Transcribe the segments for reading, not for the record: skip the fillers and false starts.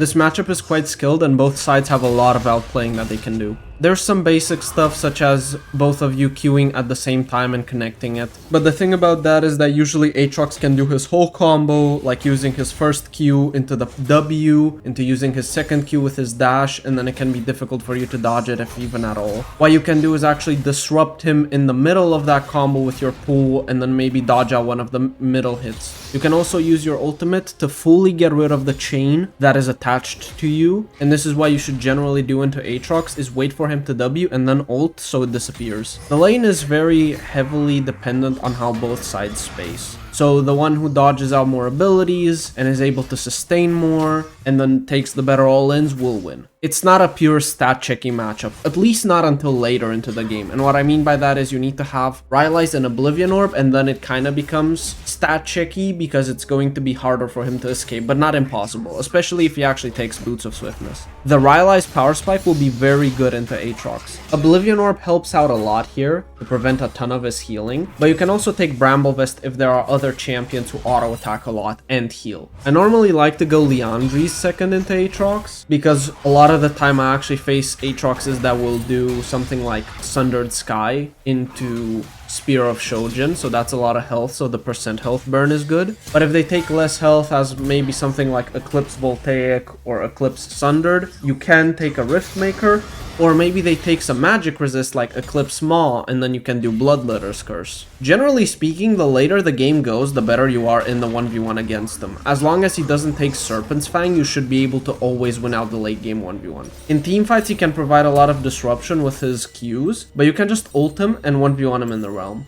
This matchup is quite skilled and both sides have a lot of outplaying that they can do. There's some basic stuff such as both of you queuing at the same time and connecting it. But the thing about that is that usually Aatrox can do his whole combo, like using his first Q into the W, into using his second Q with his dash, and then it can be difficult for you to dodge it if even at all. What you can do is actually disrupt him in the middle of that combo with your pull and then maybe dodge out one of the middle hits. You can also use your ultimate to fully get rid of the chain that is attached to you. And this is what you should generally do into Aatrox, is wait for him to W and then ult so it disappears. The lane is very heavily dependent on how both sides space. So the one who dodges out more abilities and is able to sustain more and then takes the better all-ins will win. It's not a pure stat checking matchup, at least not until later into the game. And what I mean by that is you need to have Rylai's an Oblivion Orb and then it kind of becomes stat checky because it's going to be harder for him to escape, but not impossible, especially if he actually takes Boots of Swiftness. The Rylai's Power Spike will be very good into Aatrox. Oblivion Orb helps out a lot here to prevent a ton of his healing, but you can also take Bramble Vest if there are other champions who auto attack a lot and heal. I normally like to go Liandry's second into Aatrox because a lot of the time I actually face Aatroxes that will do something like Sundered Sky into Spear of Shojin, so that's a lot of health, so the percent health burn is good. But if they take less health as maybe something like Eclipse Voltaic or Eclipse Sundered, you can take a Rift Maker, or maybe they take some magic resist like Eclipse Maw and then you can do Bloodletter's Curse. Generally speaking, the later the game goes, the better you are in the 1v1 against them. As long as he doesn't take Serpent's Fang, you should be able to always win out the late game 1v1. In teamfights, he can provide a lot of disruption with his Qs, but you can just ult him and 1v1 him in the realm.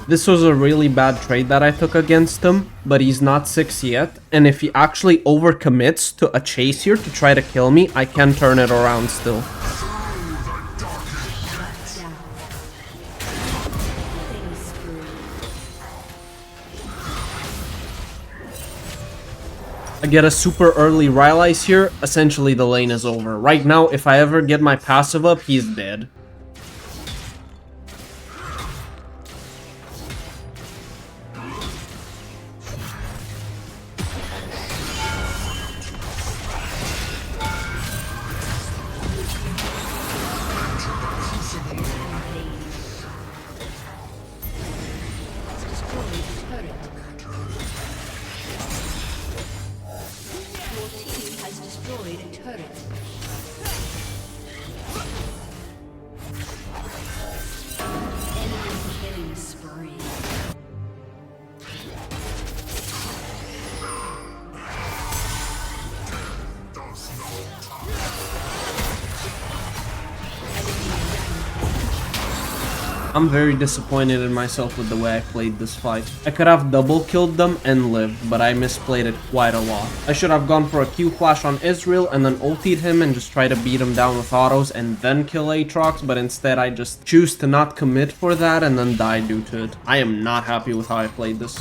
This was a really bad trade that I took against him, but he's not 6 yet, and if he actually overcommits to a chase here to try to kill me, I can turn it around still. I get a super early Rylai's here, essentially the lane is over. Right now, if I ever get my passive up, he's dead. I'm very disappointed in myself with the way I played this fight. I could have double killed them and lived, but I misplayed it quite a lot. I should have gone for a Q flash on Israel and then ultied him and just try to beat him down with autos and then kill Aatrox, but instead I just choose to not commit for that and then die due to it. I am not happy with how I played this.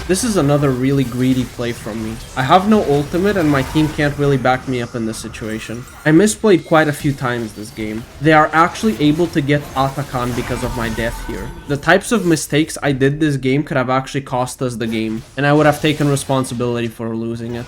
This is another really greedy play from me. I have no ultimate and my team can't really back me up in this situation. I misplayed quite a few times this game. They are actually able to get Atakan because of my death here. The types of mistakes I did this game could have actually cost us the game, and I would have taken responsibility for losing it.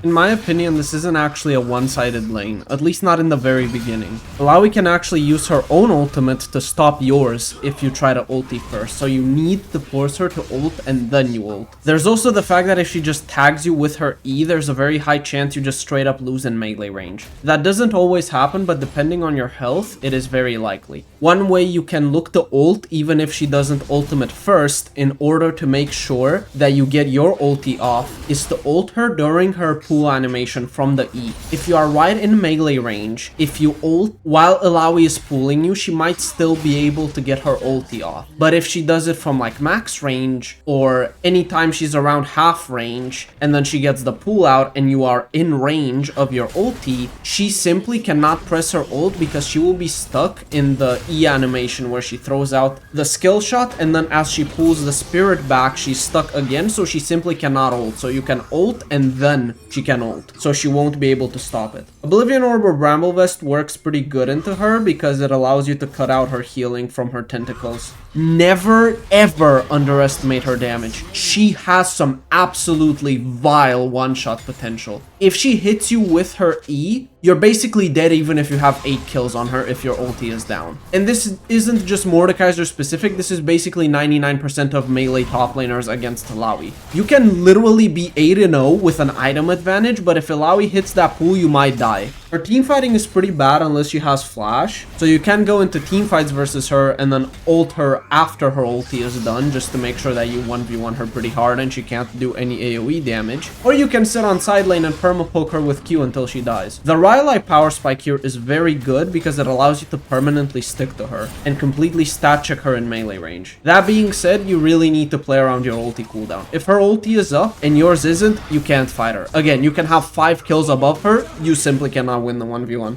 In my opinion, this isn't actually a one-sided lane, at least not in the very beginning. Illaoi can actually use her own ultimate to stop yours if you try to ulti first, so you need to force her to ult and then you ult. There's also the fact that if she just tags you with her E, there's a very high chance you just straight up lose in melee range. That doesn't always happen, but depending on your health, it is very likely. One way you can look to ult even if she doesn't ultimate first in order to make sure that you get your ulti off is to ult her during her pull animation from the E. If you are right in melee range, if you ult while Illaoi is pulling you, she might still be able to get her ulti off. But if she does it from like max range or anytime she's around half range and then she gets the pull out and you are in range of your ulti, she simply cannot press her ult because she will be stuck in the E animation where she throws out the skill shot and then as she pulls the spirit back, she's stuck again, so she simply cannot ult. So you can ult and then she can ult, so she won't be able to stop it. Oblivion Orb or Bramble Vest works pretty good into her because it allows you to cut out her healing from her tentacles. Never ever underestimate her damage. She has some absolutely vile one-shot potential. If she hits you with her E, you're basically dead even if you have 8 kills on her if your ulti is down. And this isn't just Mordekaiser specific, this is basically 99% of melee top laners against Illaoi. You can literally be 8-0 with an item advantage, but if Illaoi hits that pool, you might die. Her team fighting is pretty bad unless she has flash, so you can go into team fights versus her and then ult her after her ulti is done just to make sure that you 1v1 her pretty hard and she can't do any AoE damage. Or you can sit on side lane and perma-poke her with Q until she dies. The Illaoi power spike here is very good because it allows you to permanently stick to her and completely stat check her in melee range. That being said, you really need to play around your ulti cooldown. If her ulti is up and yours isn't, you can't fight her. Again, you can have 5 kills above her, you simply cannot win the 1v1.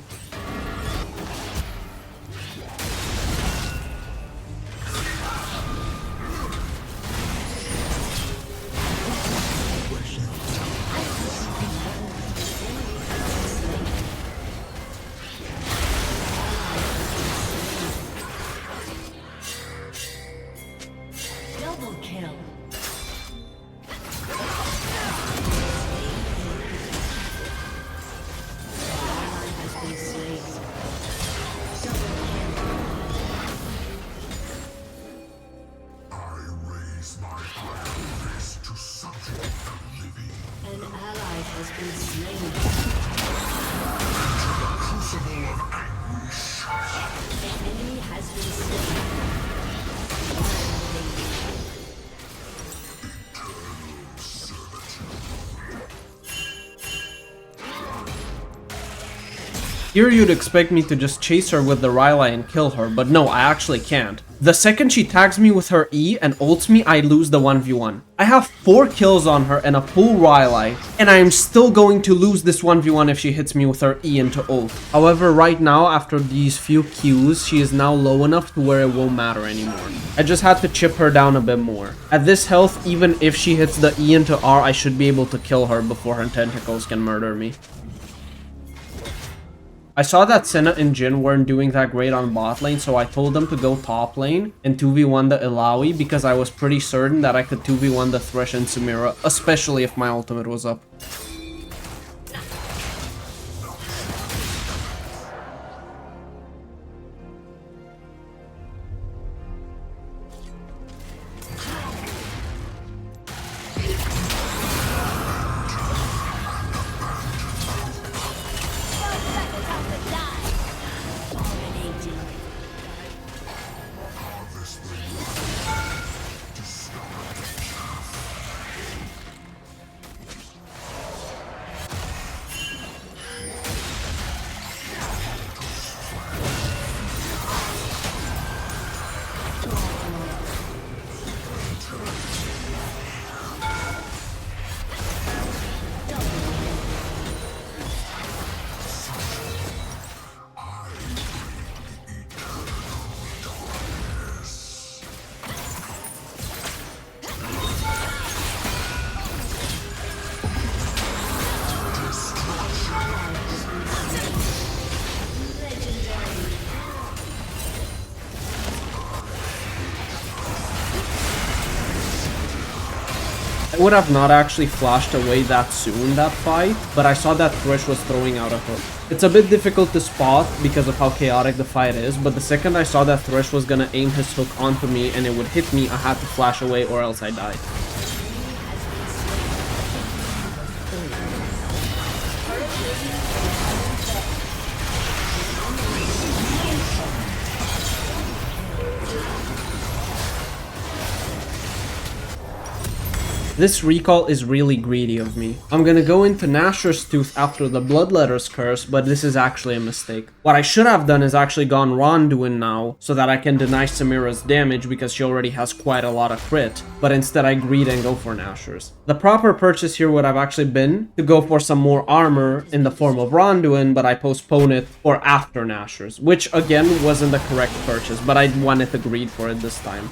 Here you'd expect me to just chase her with the Rylai and kill her, but no, I actually can't. The second she tags me with her E and ults me, I lose the 1v1. I have 4 kills on her and a full Rylai, and I am still going to lose this 1v1 if she hits me with her E into ult. However, right now, after these few Qs, she is now low enough to where it won't matter anymore. I just had to chip her down a bit more. At this health, even if she hits the E into R, I should be able to kill her before her tentacles can murder me. I saw that Senna and Jhin weren't doing that great on bot lane, so I told them to go top lane and 2v1 the Illaoi because I was pretty certain that I could 2v1 the Thresh and Samira, especially if my ultimate was up. I would have not actually flashed away that soon, that fight, but I saw that Thresh was throwing out a hook. It's a bit difficult to spot because of how chaotic the fight is, but the second I saw that Thresh was gonna aim his hook onto me and it would hit me, I had to flash away or else I died. This recall is really greedy of me. I'm gonna go into Nashor's Tooth after the Bloodletter's Curse, but this is actually a mistake. What I should have done is actually gone Ronduin now, so that I can deny Samira's damage because she already has quite a lot of crit, but instead I greed and go for Nashor's. The proper purchase here would have actually been to go for some more armor in the form of Ronduin, but I postpone it for after Nashor's, which again wasn't the correct purchase, but I wanted to greed for it this time.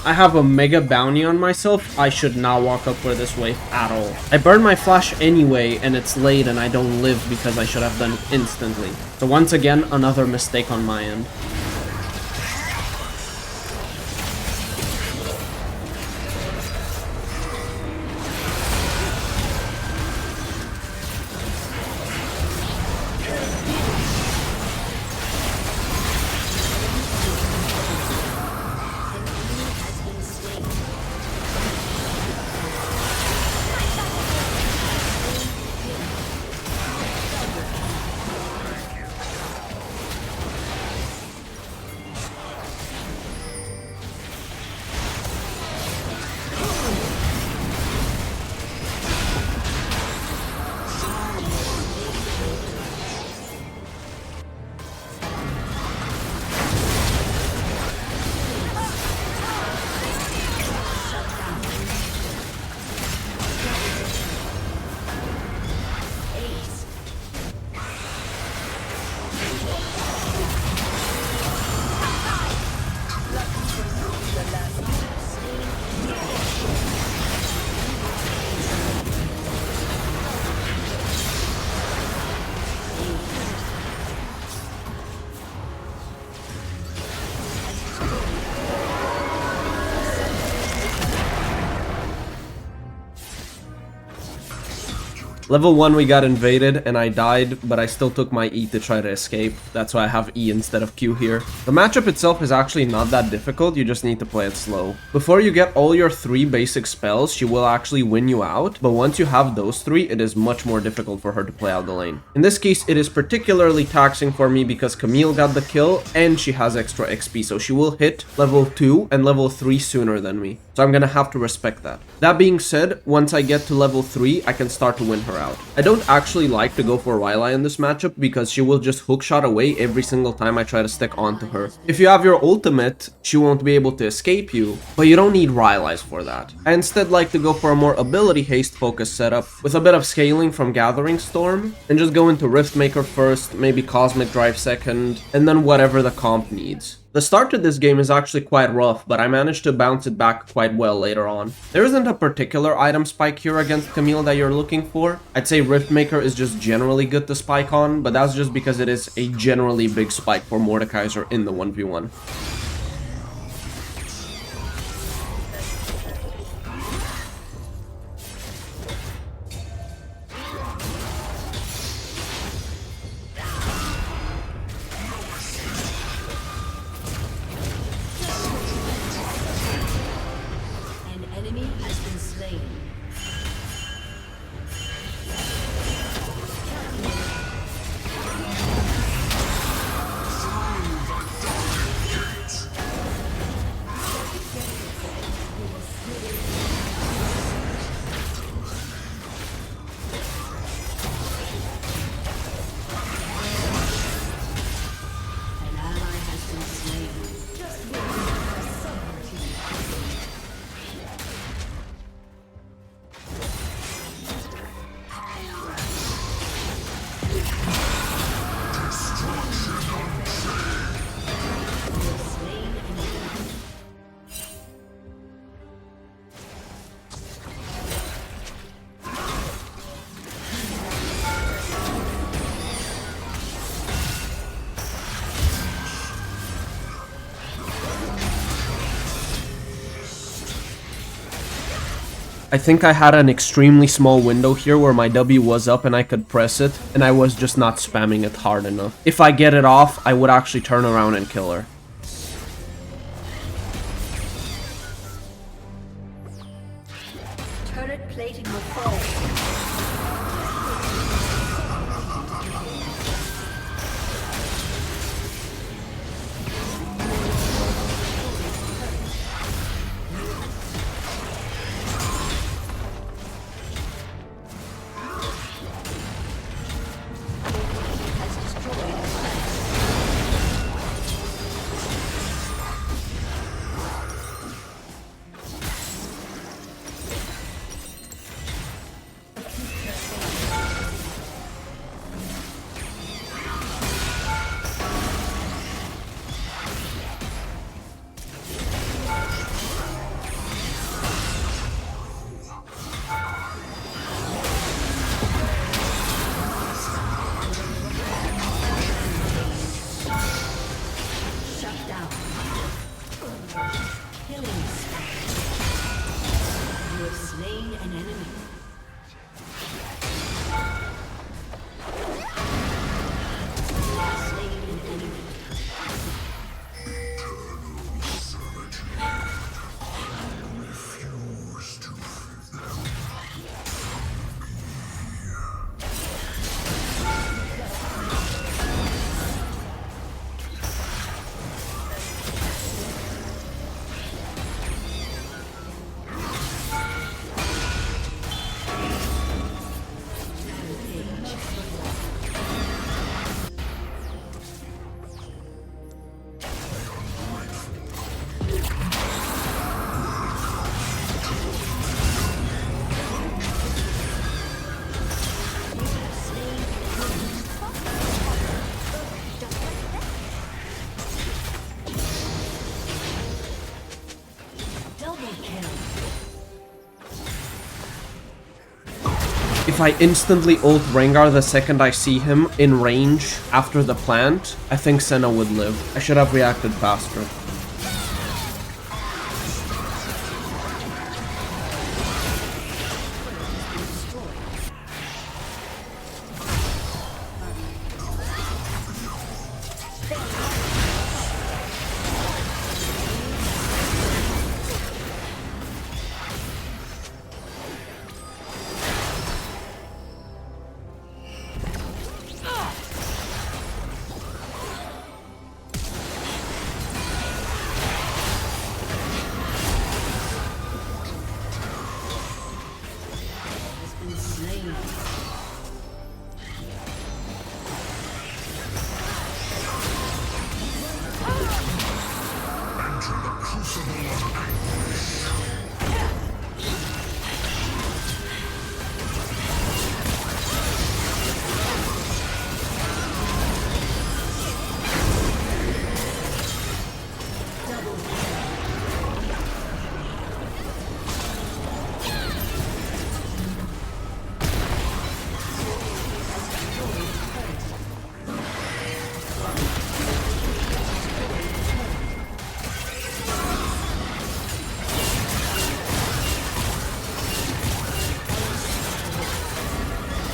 I have a mega bounty on myself. I should not walk up for this wave at all. I burned my flash anyway, and it's late and I don't live because I should have done it instantly. So once again, another mistake on my end. Level 1 we got invaded and I died, but I still took my E to try to escape. That's why I have E instead of Q here. The matchup itself is actually not that difficult, you just need to play it slow. Before you get all your 3 basic spells, she will actually win you out, but once you have those 3, it is much more difficult for her to play out the lane. In this case, it is particularly taxing for me because Camille got the kill and she has extra XP, so she will hit level 2 and level 3 sooner than me. So I'm gonna have to respect that. That being said, once I get to level 3, I can start to win her out. I don't actually like to go for Illaoi in this matchup because she will just hookshot away every single time I try to stick onto her. If you have your ultimate, she won't be able to escape you, but you don't need Illaois for that. I instead like to go for a more ability haste focused setup with a bit of scaling from Gathering Storm and just go into Riftmaker first, maybe Cosmic Drive second, and then whatever the comp needs. The start to this game is actually quite rough, but I managed to bounce it back quite well later on. There isn't a particular item spike here against Camille that you're looking for. I'd say Riftmaker is just generally good to spike on, but that's just because it is a generally big spike for Mordekaiser in the 1v1. I think I had an extremely small window here where my W was up and I could press it, and I was just not spamming it hard enough. If I get it off, I would actually turn around and kill her. Turret plating will fall. If I instantly ult Rengar the second I see him in range after the plant, I think Senna would live. I should have reacted faster.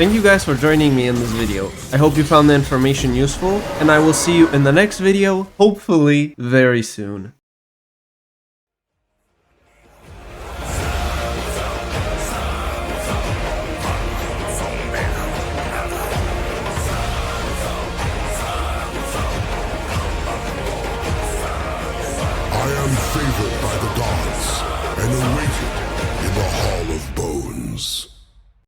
Thank you guys for joining me in this video. I hope you found the information useful, and I will see you in the next video, hopefully very soon. I am favored by